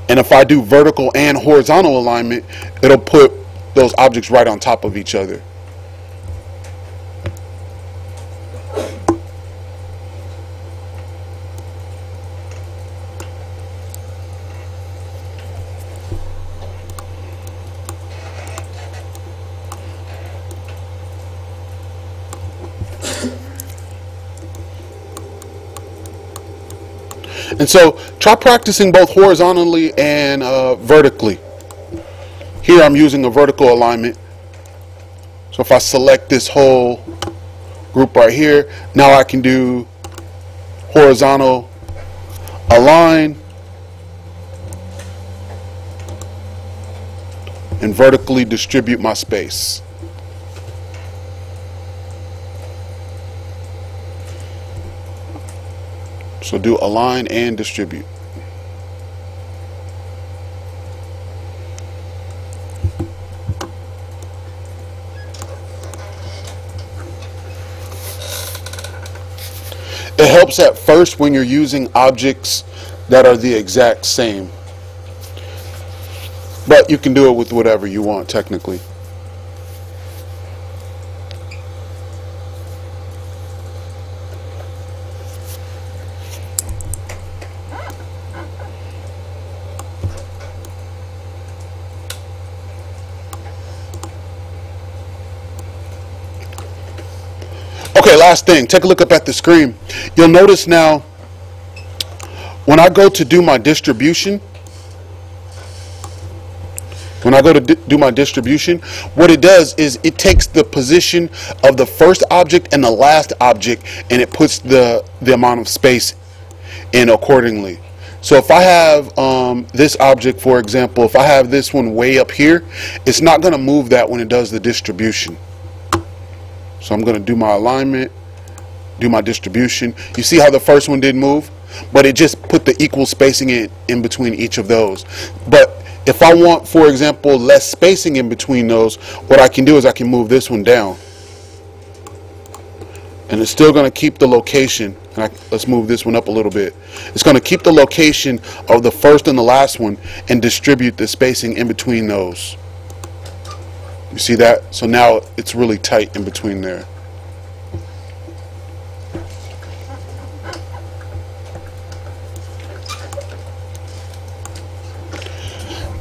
And if I do vertical and horizontal alignment, it'll put those objects right on top of each other. And so try practicing both horizontally and vertically. Here I'm using a vertical alignment. So if I select this whole group right here, now I can do horizontal align and vertically distribute my space. So do align and distribute. It helps at first when you're using objects that are the exact same. But you can do it with whatever you want technically. Okay, last thing, take a look up at the screen. You'll notice now when I go to do my distribution, what it does is it takes the position of the first object and the last object and it puts the amount of space in accordingly. So if I have this object, for example, if I have this one way up here, it's not going to move that when it does the distribution. So I'm going to do my alignment, do my distribution. You see how the first one didn't move? But it just put the equal spacing in between each of those. But if I want, for example, less spacing in between those, what I can do is I can move this one down. And it's still going to keep the location. And let's move this one up a little bit. It's going to keep the location of the first and the last one and distribute the spacing in between those. You see that? So now it's really tight in between there.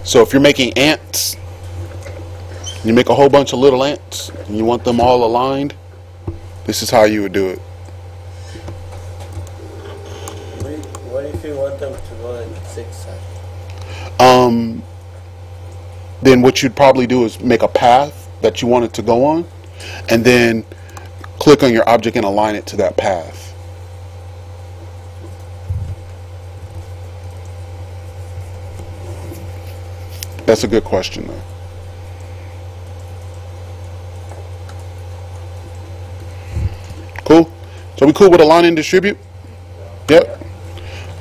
So if you're making ants, you make a whole bunch of little ants and you want them all aligned, this is how you would do it. What if you want them to go in zigzag? Then what you'd probably do is make a path that you want it to go on and then click on your object and align it to that path. That's a good question though. Cool? So we cool with align and distribute? Yep.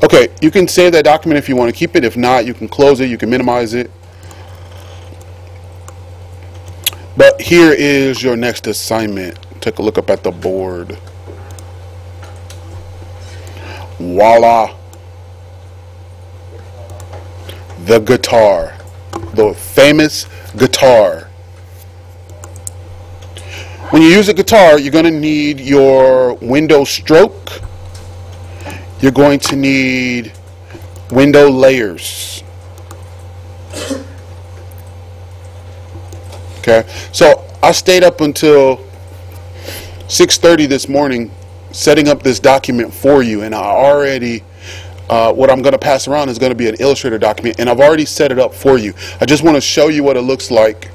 Okay, you can save that document if you want to keep it. If not, you can close it, you can minimize it. But here is your next assignment. Take a look up at the board. Voila. The guitar. The famous guitar. When you use a guitar, you're going to need your window stroke. You're going to need window layers. Okay, so I stayed up until 6:30 this morning setting up this document for you, and I already what I'm going to pass around is going to be an Illustrator document, and I've already set it up for you. I just want to show you what it looks like.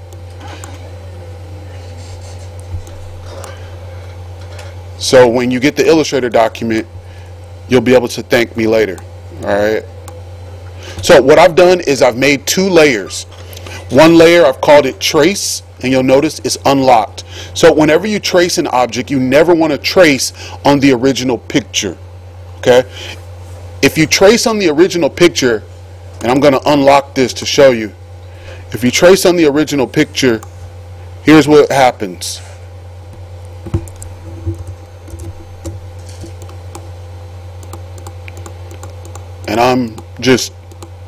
So when you get the Illustrator document, you'll be able to thank me later. All right. So what I've done is I've made two layers. One layer I've called it trace, and you'll notice it's unlocked. So whenever you trace an object, you never want to trace on the original picture. Okay. If you trace on the original picture, and I'm going to unlock this to show you. If you trace on the original picture, here's what happens. And I'm just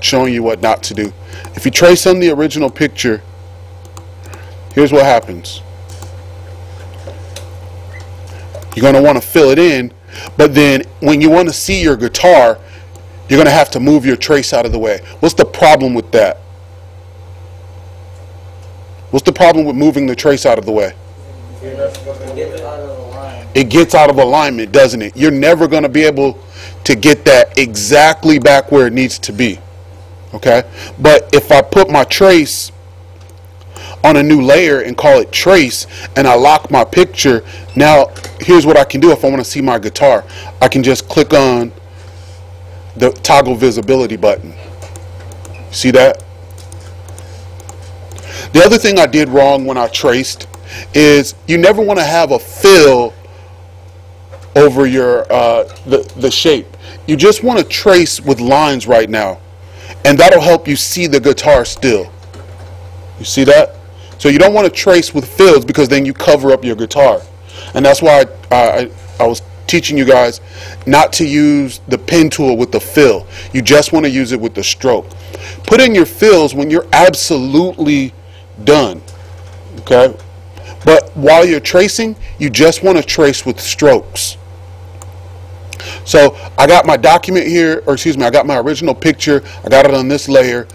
showing you what not to do. If you trace on the original picture, here's what happens. You're going to want to fill it in, but then when you want to see your guitar, you're going to have to move your trace out of the way. What's the problem with that? What's the problem with moving the trace out of the way? You're not supposed to get it out of the line. It gets out of alignment, doesn't it? You're never going to be able to get that exactly back where it needs to be. Okay? But if I put my trace on a new layer and call it trace, and I lock my picture, now here's what I can do if I want to see my guitar. I can just click on the toggle visibility button. See that? The other thing I did wrong when I traced is you never want to have a fill over your the shape. You just want to trace with lines right now, and that'll help you see the guitar still. You see that? So you don't want to trace with fills, because then you cover up your guitar. And that's why I was teaching you guys not to use the pen tool with the fill. You just want to use it with the stroke. Put in your fills when you're absolutely done. Okay? But while you're tracing, you just want to trace with strokes. So I got my document here, or excuse me, I got my original picture. I got it on this layer,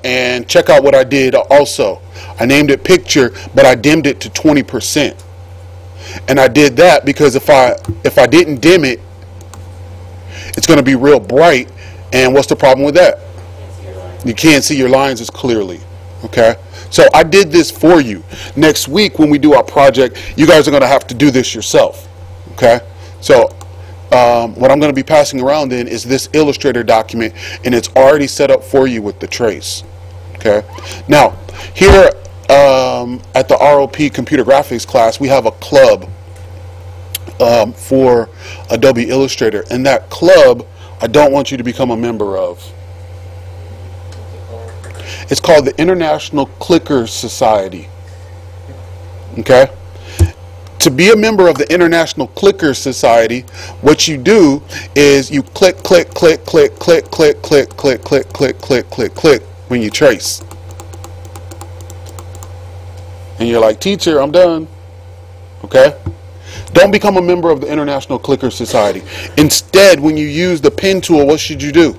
and check out what I did also. I named it picture, but I dimmed it to 20%. And I did that because if I didn't dim it, it's going to be real bright. And what's the problem with that? You can't see your lines as clearly. Okay? So I did this for you. Next week when we do our project, you guys are going to have to do this yourself. Okay? So what I'm going to be passing around then is this Illustrator document, and it's already set up for you with the trace. Okay? Now, here at the ROP Computer Graphics class, we have a club for Adobe Illustrator, and that club I don't want you to become a member of. It's called the International Clicker Society. Okay? To be a member of the International Clicker Society, what you do is you click, click, click, click, click, click, click, click, click, click, click, click, click when you trace. And you're like, teacher, I'm done. Okay? Don't become a member of the International Clicker Society. Instead, when you use the pen tool, what should you do?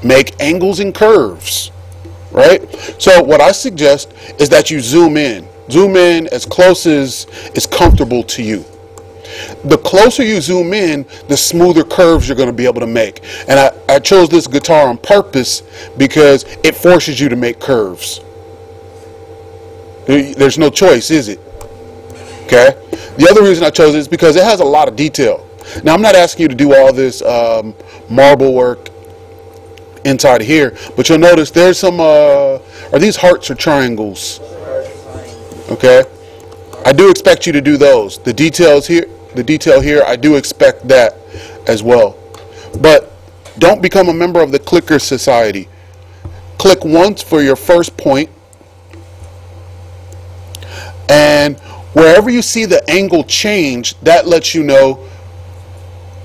Make angles and curves. Right? So what I suggest is that you zoom in. Zoom in as close as is comfortable to you. The closer you zoom in, the smoother curves you're going to be able to make. And I chose this guitar on purpose because it forces you to make curves. There's no choice, is it? Okay? The other reason I chose it is because it has a lot of detail. Now, I'm not asking you to do all this marble work inside of here, but you'll notice there's some are these hearts or triangles? Okay, I do expect you to do those. The detail here, I do expect that as well. But don't become a member of the Clicker Society. Click once for your first point, and wherever you see the angle change, that lets you know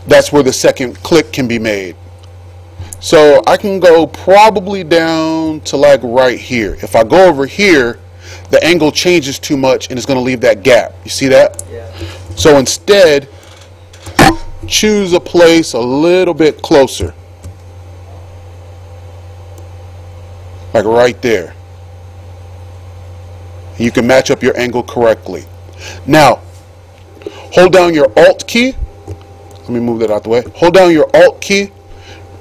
that's where the second click can be made. So I can go probably down to like right here. If I go over here, the angle changes too much and it's going to leave that gap. You see that? Yeah. So instead, choose a place a little bit closer. Like right there. You can match up your angle correctly. Now, hold down your Alt key. Let me move that out the way. Hold down your Alt key.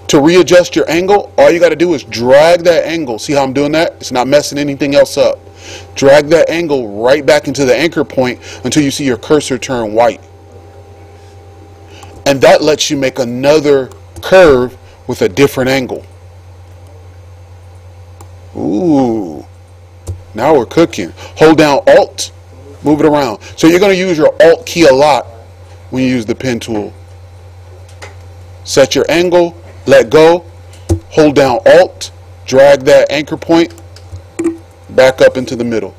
To readjust your angle, all you got to do is drag that angle. See how I'm doing that? It's not messing anything else up. Drag that angle right back into the anchor point until you see your cursor turn white. And that lets you make another curve with a different angle. Ooh. Now we're cooking. Hold down Alt, move it around. So you're going to use your Alt key a lot when you use the pen tool. Set your angle. Let go, hold down Alt, drag that anchor point back up into the middle.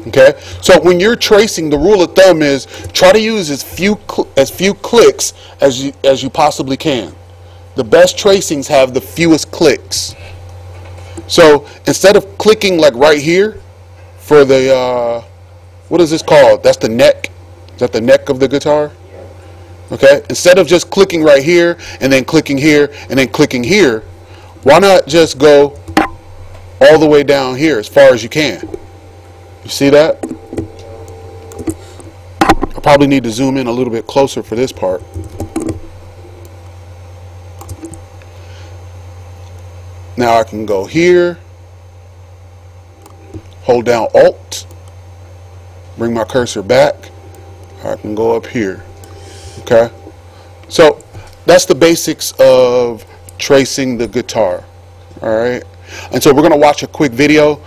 Okay, so when you're tracing, the rule of thumb is try to use as few clicks as you possibly can. The best tracings have the fewest clicks. So instead of clicking like right here for the what is this called? That's the neck. Is that the neck of the guitar? Okay, instead of just clicking right here and then clicking here and then clicking here, why not just go all the way down here as far as you can? You see that? I probably need to zoom in a little bit closer for this part. Now I can go here, hold down Alt, bring my cursor back. I can go up here. Okay, so that's the basics of tracing the guitar. All right, and so we're gonna watch a quick video.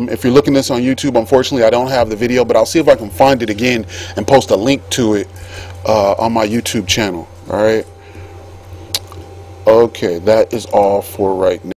If you're looking this on YouTube, unfortunately I don't have the video, but I'll see if I can find it again and post a link to it on my YouTube channel. All right. Okay, that is all for right now.